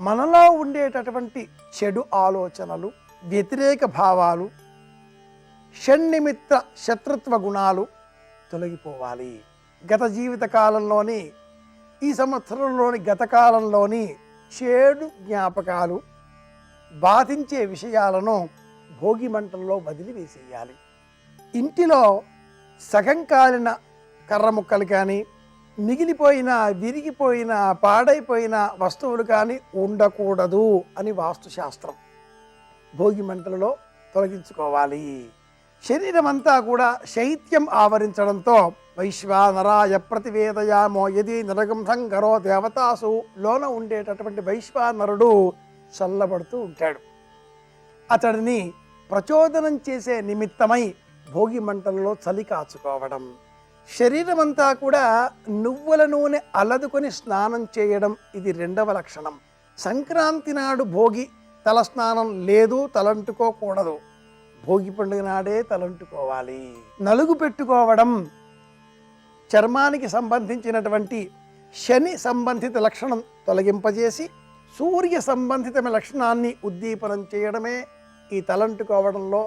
Speaker 5: మనలో ఉండేటటువంటి చెడు ఆలోచనలు, వ్యతిరేక భావాలు, షణ్నిమిత్త శత్రుత్వ గుణాలు తొలగిపోవాలి. గత జీవిత కాలంలోని, ఈ సంవత్సరంలోని గత కాలంలోని చెడు జ్ఞాపకాలు, బాధించే విషయాలను భోగి మంటల్లో వదిలివేసేయాలి. ఇంటిలో సగం కాలిన కర్ర ముక్కలు కానీ, మిగిలిపోయిన, విరిగిపోయిన, పాడైపోయిన వస్తువులు కానీ ఉండకూడదు అని వాస్తుశాస్త్రం. భోగి మంటలలో తొలగించుకోవాలి. శరీరం అంతా కూడా శైత్యం ఆవరించడంతో వైశ్వానరాయ ప్రతివేదయామో యది నరగంసం కరో దేవతాసు లోన ఉండేటటువంటి వైశ్వానరుడు చల్లబడుతూ ఉంటాడు. అతడిని ప్రచోదనం చేసే నిమిత్తమై భోగి మంటలలో చలి కాచుకోవడం, శరీరం అంతా కూడా నువ్వుల నూనె అలదుకొని స్నానం చేయడం ఇది రెండవ లక్షణం. సంక్రాంతి నాడు భోగి తల స్నానం లేదు, తలంటుకోకూడదు. భోగి పండుగ నాడే తలంటుకోవాలి. నలుగు పెట్టుకోవడం చర్మానికి సంబంధించినటువంటి శని సంబంధిత లక్షణం తొలగింపజేసి సూర్య సంబంధితమైన లక్షణాన్ని ఉద్దీపనం చేయడమే ఈ తలంటుకోవడంలో,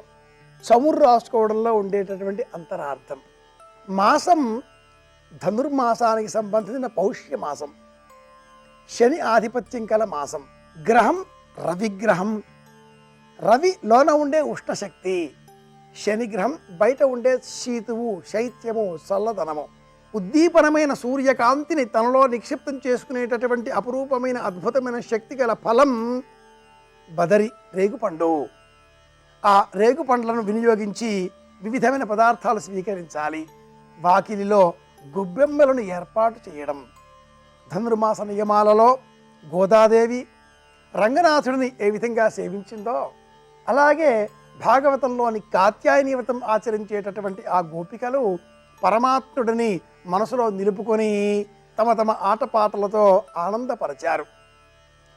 Speaker 5: చమురు రాసుకోవడంలో ఉండేటటువంటి అంతరార్థం. మాసం ధనుర్మాసానికి సంబంధించిన పౌష్య మాసం, శని ఆధిపత్యం కల మాసం. గ్రహం రవిగ్రహం. రవి లోన ఉండే ఉష్ణశక్తి, శనిగ్రహం బయట ఉండే శీతువు, శైత్యము, చల్లదనము. ఉద్దీపనమైన సూర్యకాంతిని తనలో నిక్షిప్తం చేసుకునేటటువంటి అపురూపమైన అద్భుతమైన శక్తి గల ఫలం బదరి రేగుపండు. ఆ రేగుపండ్లను వినియోగించి వివిధమైన పదార్థాలు స్వీకరించాలి. వాకిలిలో గొబ్బెమ్మలను ఏర్పాటు చేయడం. ధనుర్మాస నియమాలలో గోదాదేవి రంగనాథుడిని ఏ విధంగా సేవించిందో అలాగే భాగవతంలోని కాత్యాయని వ్రతం ఆచరించేటటువంటి ఆ గోపికలు పరమాత్ముడిని మనసులో నిలుపుకొని తమ తమ ఆటపాటలతో ఆనందపరిచారు.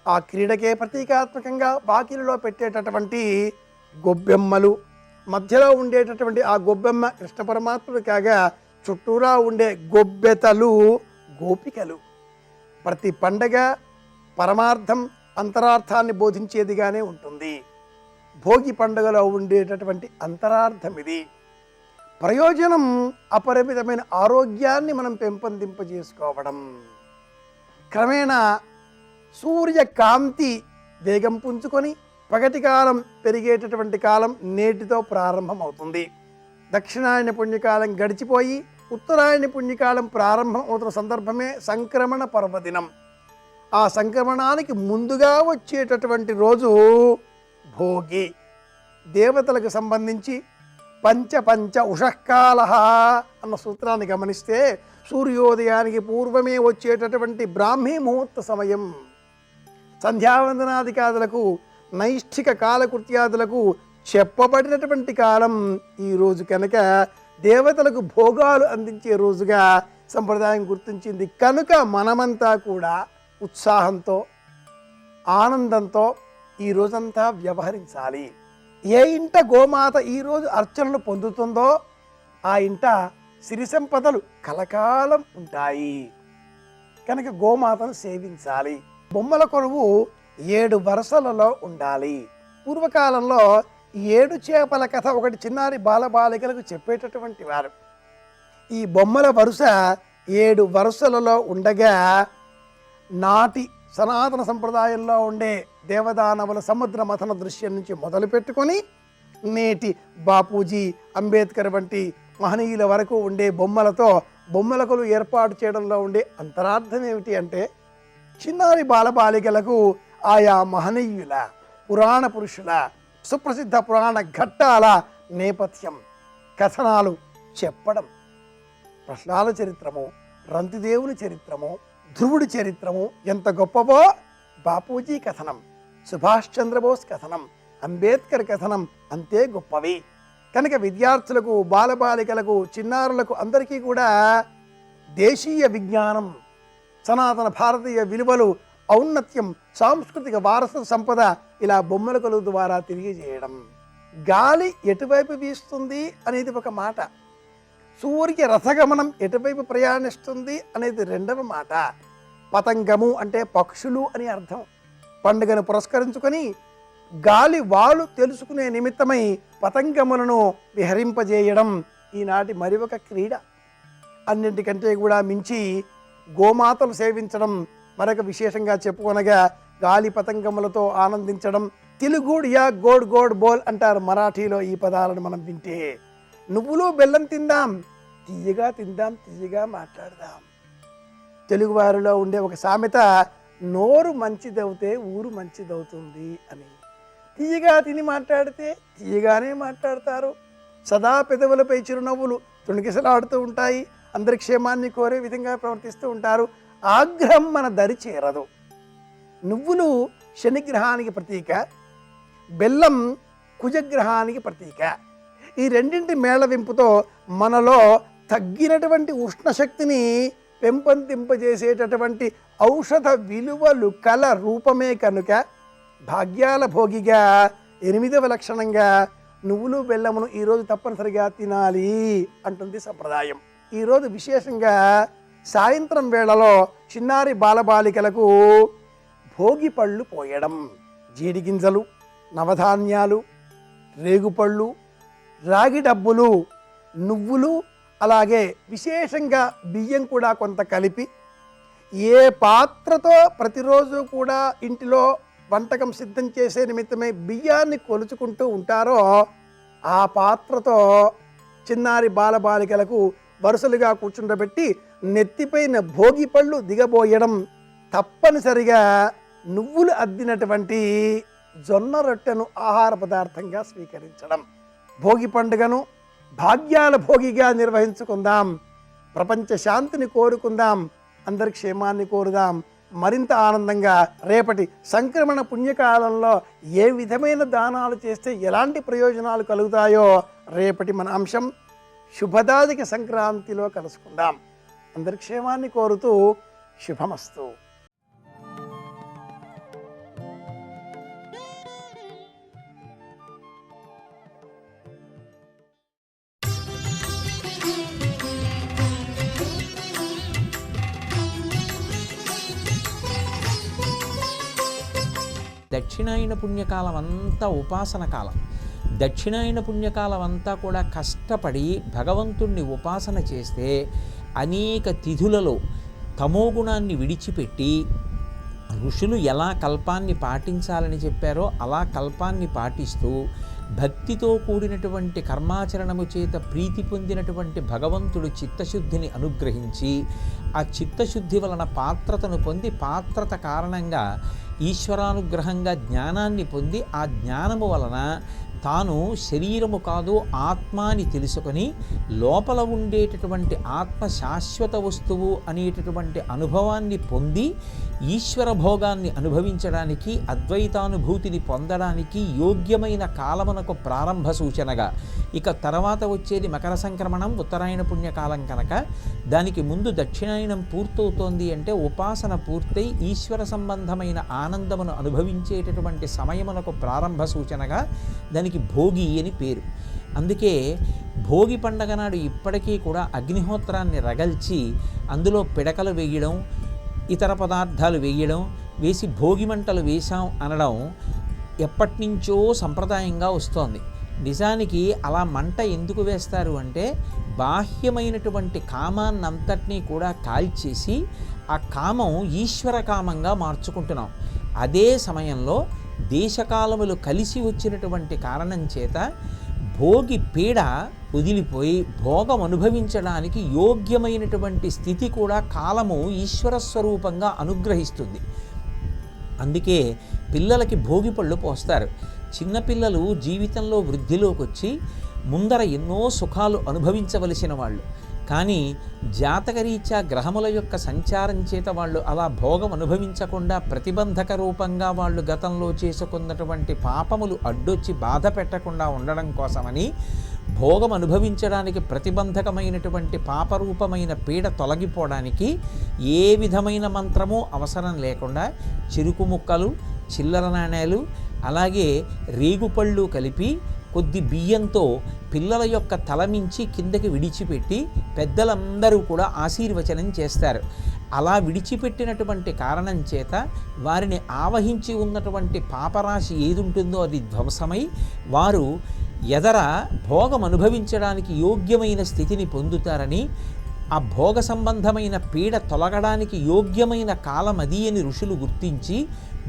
Speaker 5: ఆ క్రీడకే ప్రతీకాత్మకంగా వాకిలిలో పెట్టేటటువంటి గొబ్బెమ్మలు, మధ్యలో ఉండేటటువంటి ఆ గొబ్బెమ్మ కృష్ణ పరమాత్ముడు కాగా చుట్టూరా ఉండే గొబ్బెతలు గోపికలు. ప్రతి పండగ పరమార్థం అంతరార్థాన్ని బోధించేదిగానే ఉంటుంది. భోగి పండుగలో ఉండేటటువంటి అంతరార్థం ఇది. ప్రయోజనం అపరిమితమైన ఆరోగ్యాన్ని మనం పెంపొందింపజేసుకోవడం. క్రమేణా సూర్యకాంతి వేగం పుంజుకొని పగటి కాలం పెరిగేటటువంటి కాలం నేటితో ప్రారంభమవుతుంది. దక్షిణాయన పుణ్యకాలం గడిచిపోయి ఉత్తరాయణ పుణ్యకాలం ప్రారంభం అవుతున్న సందర్భమే సంక్రమణ పర్వదినం. ఆ సంక్రమణానికి ముందుగా వచ్చేటటువంటి రోజు భోగి. దేవతలకు సంబంధించి పంచ ఉషఃకాల అన్న సూత్రాన్ని గమనిస్తే సూర్యోదయానికి పూర్వమే వచ్చేటటువంటి బ్రాహ్మీ ముహూర్త సమయం. సంధ్యావందనాదికాదులకు, నైష్ఠిక కాలకృత్యాదులకు చెప్పబడినటువంటి కాలం ఈ రోజు కనుక దేవతలకు భోగాలు అందించే రోజుగా సంప్రదాయం గుర్తించింది. కనుక మనమంతా కూడా ఉత్సాహంతో, ఆనందంతో ఈ రోజంతా వ్యవహరించాలి. ఏ ఇంట గోమాత ఈరోజు అర్చనలు పొందుతుందో ఆ ఇంట సిరి సంపదలు కలకాలం ఉంటాయి. కనుక గోమాతను సేవించాలి. బొమ్మల కొలువు 7 వరుసలలో ఉండాలి. పూర్వకాలంలో 7 చేపల కథ ఒకటి చిన్నారి బాలబాలికలకు చెప్పేటటువంటి వారు. ఈ బొమ్మల వరుస 7 వరుసలలో ఉండగా నాటి సనాతన సంప్రదాయంలో ఉండే దేవదానవుల సముద్ర మథన దృశ్యం నుంచి మొదలు పెట్టుకొని నేటి బాపూజీ, అంబేద్కర్ వంటి మహనీయుల వరకు ఉండే బొమ్మలతో బొమ్మలకులు ఏర్పాటు చేయడంలో ఉండే అంతరార్థం ఏమిటి అంటే చిన్నారి బాలబాలికలకు ఆయా మహనీయుల, పురాణ పురుషుల, సుప్రసిద్ధ పురాణ ఘట్టాల నేపథ్యం, కథనాలు చెప్పడం. ప్రహ్లాద చరిత్రము, రంతిదేవుని చరిత్రము, ధ్రువుడి చరిత్రము ఎంత గొప్పవో బాపూజీ కథనం, సుభాష్ చంద్రబోస్ కథనం, అంబేద్కర్ కథనం అంతే గొప్పవి. కనుక విద్యార్థులకు, బాలబాలికలకు, చిన్నారులకు అందరికీ కూడా దేశీయ విజ్ఞానం, సనాతన భారతీయ విలువలు, ఔన్నత్యం, సాంస్కృతిక వారసత్వ సంపద ఇలా బొమ్మల కొలువు ద్వారా తెలియజేయడం. గాలి ఎటువైపు వీస్తుంది అనేది ఒక మాట, సూర్య రథగమనం ఎటువైపు ప్రయాణిస్తుంది అనేది రెండవ మాట. పతంగము అంటే పక్షులు అని అర్థం. పండుగను పురస్కరించుకొని గాలి వాలు తెలుసుకునే నిమిత్తమై పతంగములను విహరింపజేయడం ఈనాటి మరి ఒక క్రీడ. అన్నింటికంటే కూడా మించి గోమాతలు సేవించడం మరొక విశేషంగా చెప్పుకొనగా గాలి పతంగములతో ఆనందించడం. తిలుగూడియా గోడ్ గోడ్ బోల్ అంటారు మరాఠీలో ఈ పదాలను మనం వింటే. నువ్వులు బెల్లం తిందాం, తీయగా తిందాం, తీయగా మాట్లాడదాం. తెలుగువారిలో ఉండే ఒక సామెత, నోరు మంచిదవుతే ఊరు మంచిదవుతుంది అని. తీయగా తిని మాట్లాడితే తీయగానే మాట్లాడతారు. సదా పెదవులపై చిరునవ్వులు తుణికిసలాడుతూ ఉంటాయి. అందరి క్షేమాన్ని కోరే విధంగా ప్రవర్తిస్తూ ఉంటారు. ఆగ్రహం మన దరి చేరదు. నువ్వులు శనిగ్రహానికి ప్రతీక, బెల్లం కుజగ్రహానికి ప్రతీక. ఈ రెండింటి మేళవింపుతో మనలో తగ్గినటువంటి ఉష్ణశక్తిని పెంపొందింపజేసేటటువంటి ఔషధ విలువలు కల రూపమే కనుక భాగ్యాల భోగిగా 8వ లక్షణంగా నువ్వులు బెల్లమును ఈరోజు తప్పనిసరిగా తినాలి అంటుంది సంప్రదాయం. ఈరోజు విశేషంగా సాయంత్రం వేళలో చిన్నారి బాలబాలికలకు భోగి పళ్ళు పోయడం, జీడి గింజలు, నవధాన్యాలు, రేగుపళ్ళు, రాగి డబ్బులు, నువ్వులు, అలాగే విశేషంగా బియ్యం కూడా కొంత కలిపి ఏ పాత్రతో ప్రతిరోజు కూడా ఇంటిలో వంటకం సిద్ధం చేసే నిమిత్తమే బియ్యాన్ని కొలుచుకుంటూ ఉంటారో ఆ పాత్రతో చిన్నారి బాలబాలికలకు వరుసలుగా కూర్చుండబెట్టి నెత్తిపైన భోగి పళ్ళు దిగబోయడం, తప్పనిసరిగా నువ్వులు అద్దినటువంటి జొన్న రొట్టెను ఆహార పదార్థంగా స్వీకరించడం. భోగి పండుగను భాగ్యాల భోగిగా నిర్వహించుకుందాం. ప్రపంచ శాంతిని కోరుకుందాం. అందరి క్షేమాన్ని కోరుదాం. మరింత ఆనందంగా రేపటి సంక్రమణ పుణ్యకాలంలో ఏ విధమైన దానాలు చేస్తే ఎలాంటి ప్రయోజనాలు కలుగుతాయో రేపటి మన అంశం శుభదాదిక సంక్రాంతిలో కలుసుకుందాం. అందరి క్షేమాన్ని కోరుతూ శుభమస్తు.
Speaker 6: దక్షిణాయన పుణ్యకాలం అంతా ఉపాసన కాలం. దక్షిణాయన పుణ్యకాలం అంతా కూడా కష్టపడి భగవంతుణ్ణి ఉపాసన చేస్తే అనేక తిథులలో తమోగుణాన్ని విడిచిపెట్టి ఋషులు ఎలా కల్పాన్ని పాటించాలని చెప్పారో అలా కల్పాన్ని పాటిస్తూ భక్తితో కూడినటువంటి కర్మాచరణము చేత ప్రీతి పొందినటువంటి భగవంతుడు చిత్తశుద్ధిని అనుగ్రహించి ఆ చిత్తశుద్ధి వలన పాత్రతను పొంది పాత్రత కారణంగా ఈశ్వరానుగ్రహంగా జ్ఞానాన్ని పొంది ఆ జ్ఞానము వలన తాను శరీరము కాదు ఆత్మ అని తెలుసుకొని లోపల ఉండేటటువంటి ఆత్మ శాశ్వత వస్తువు అనేటటువంటి అనుభవాన్ని పొంది ఈశ్వర భోగాన్ని అనుభవించడానికి అద్వైతానుభూతిని పొందడానికి యోగ్యమైన కాలమునకు ప్రారంభ సూచనగా. ఇక తర్వాత వచ్చేది మకర సంక్రమణం, ఉత్తరాయణ పుణ్యకాలం కనుక దానికి ముందు దక్షిణాయనం పూర్తవుతోంది అంటే ఉపాసన పూర్తయి ఈశ్వర సంబంధమైన ఆనందమును అనుభవించేటటువంటి సమయమునకు ప్రారంభ సూచనగా దానికి భోగి అని పేరు. అందుకే భోగి పండగ నాడు ఇప్పటికీ కూడా అగ్నిహోత్రాన్ని రగల్చి అందులో పిడకలు వేయడం, ఇతర పదార్థాలు వేయడం, వేసి భోగి మంటలు వేశాం అనడం ఎప్పటినుంచో సంప్రదాయంగా వస్తోంది. నిజానికి అలా మంట ఎందుకు వేస్తారు అంటే బాహ్యమైనటువంటి కామాన్నంతటినీ కూడా కాల్చేసి ఆ కామం ఈశ్వర కామంగా మార్చుకుంటున్నాం. అదే సమయంలో దేశకాలములు కలిసి వచ్చినటువంటి కారణం చేత భోగి పీడ వదిలిపోయి భోగం అనుభవించడానికి యోగ్యమైనటువంటి స్థితి కూడా కాలము ఈశ్వర స్వరూపంగా అనుగ్రహిస్తుంది. అందుకే పిల్లలకి భోగి పళ్ళు పోస్తారు. చిన్నపిల్లలు జీవితంలో వృద్ధిలోకి వచ్చి ముందర ఎన్నో సుఖాలు అనుభవించవలసిన వాళ్ళు, కానీ జాతకరీత్యా గ్రహముల యొక్క సంచారం చేత వాళ్ళు అలా భోగం అనుభవించకుండా ప్రతిబంధక రూపంగా వాళ్ళు గతంలో చేసుకున్నటువంటి పాపములు అడ్డొచ్చి బాధ పెట్టకుండా ఉండడం కోసమని భోగం అనుభవించడానికి ప్రతిబంధకమైనటువంటి పాపరూపమైన పీడ తొలగిపోవడానికి ఏ విధమైన మంత్రము అవసరం లేకుండా చెరుకు ముక్కలు, చిల్లర నాణేలు, అలాగే రేగుపళ్ళు కలిపి కొద్ది బియ్యంతో పిల్లల యొక్క తలమించి కిందకి విడిచిపెట్టి పెద్దలందరూ కూడా ఆశీర్వచనం చేస్తారు. అలా విడిచిపెట్టినటువంటి కారణం చేత వారిని ఆవహించి ఉన్నటువంటి పాపరాశి ఏది ఉంటుందో అది ధ్వంసమై వారు ఎదర భోగం అనుభవించడానికి యోగ్యమైన స్థితిని పొందుతారని, ఆ భోగ సంబంధమైన పీడ తొలగడానికి యోగ్యమైన కాలం అది అని ఋషులు గుర్తించి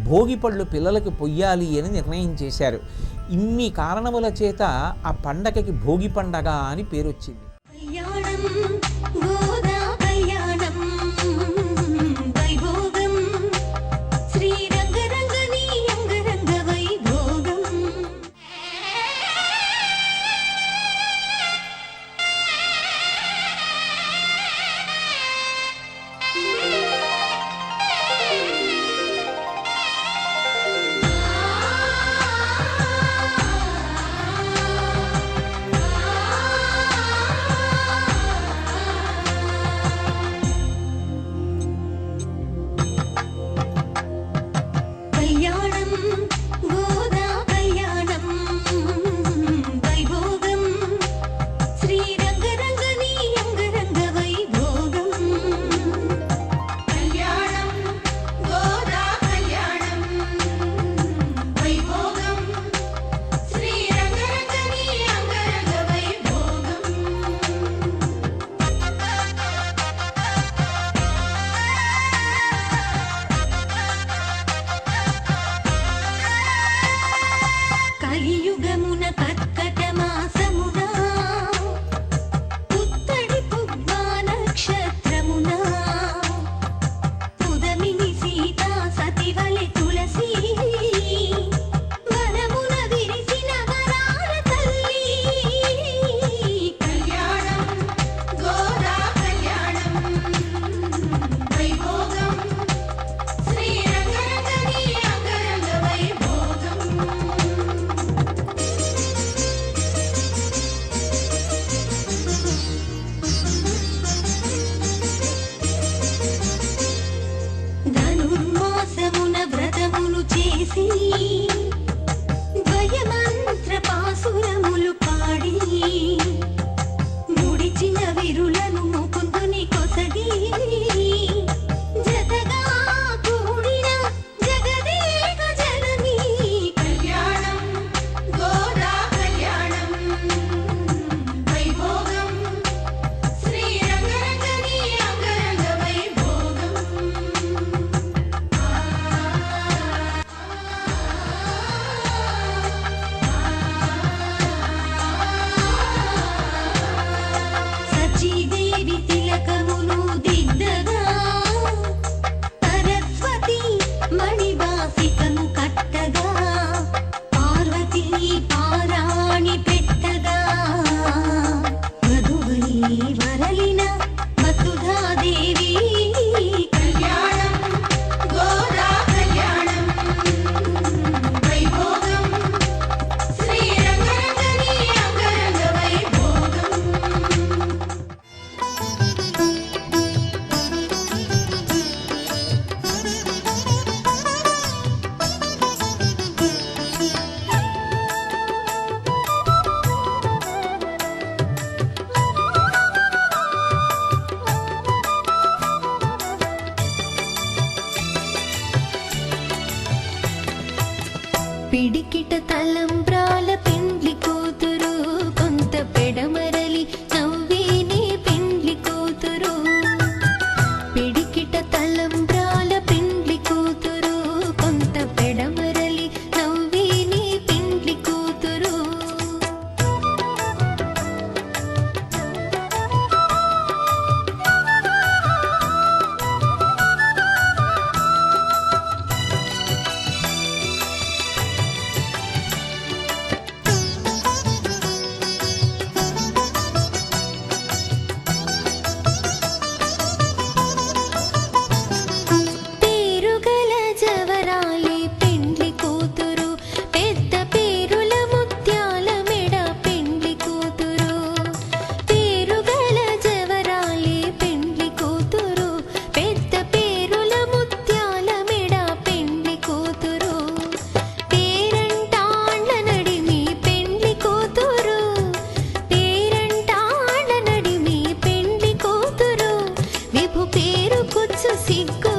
Speaker 6: భోగి పళ్ళు పిల్లలకు పొయ్యాలి అని నిర్ణయం చేశారు. ఇన్ని కారణముల చేత ఆ పండగకి భోగి పండగ అని పేరు వచ్చింది.
Speaker 2: కళ్యాణం గోదా కళ్యాణం వైభోగం శ్రీరంగరంగని అంగరంగ వైభోగం. ద్వయమంత్ర పాసురములు పాడి ముడిచిన విరులను ముకుందుని కొసగి జతగా కూడిన జగదేక జననీ కళ్యాణం గోదా కళ్యాణం వైభోగం శ్రీరంగరంగని అంగరంగ వైభోగం సచీదేవి తిలకమును దిద్దగా సరస్వతి మణివాసికము కట్టగా పార్వతీ పారాణి పెట్టగా మధువై వరలిన వసుధాదేవి కళ్యాణం గోదా కళ్యాణం వైభోగం శ్రీరంగరంగని అంగరంగ వైభోగం పిడికిట తలంబ్రాల పెండ్లి కూతురు కొంత పెడమరలి నవ్వేనే పెండ్లి కూతురు పిడికిట తలంబ్రాల పెండ్లి కూతురు కొంత పెడమరలి నవ్వేనే పెండ్లి కూతురు పేరుగల జవరాలి పెండ్లి కూతురు పెద్ద పేరుల ముత్యాల మెడ పెండ్లి కూతురు పేరుగల జవరాలి పెండ్లి కూతురు పెద్ద పేరుల ముత్యాల మెడ పెండ్లి కూతురు పేరంటాళ్ళ నడిమి పెండ్లి కూతురు పేరంటాళ్ళ నడిమి పెండ్లి కూతురు విభు పేరు కుచ్చు సిగ్గు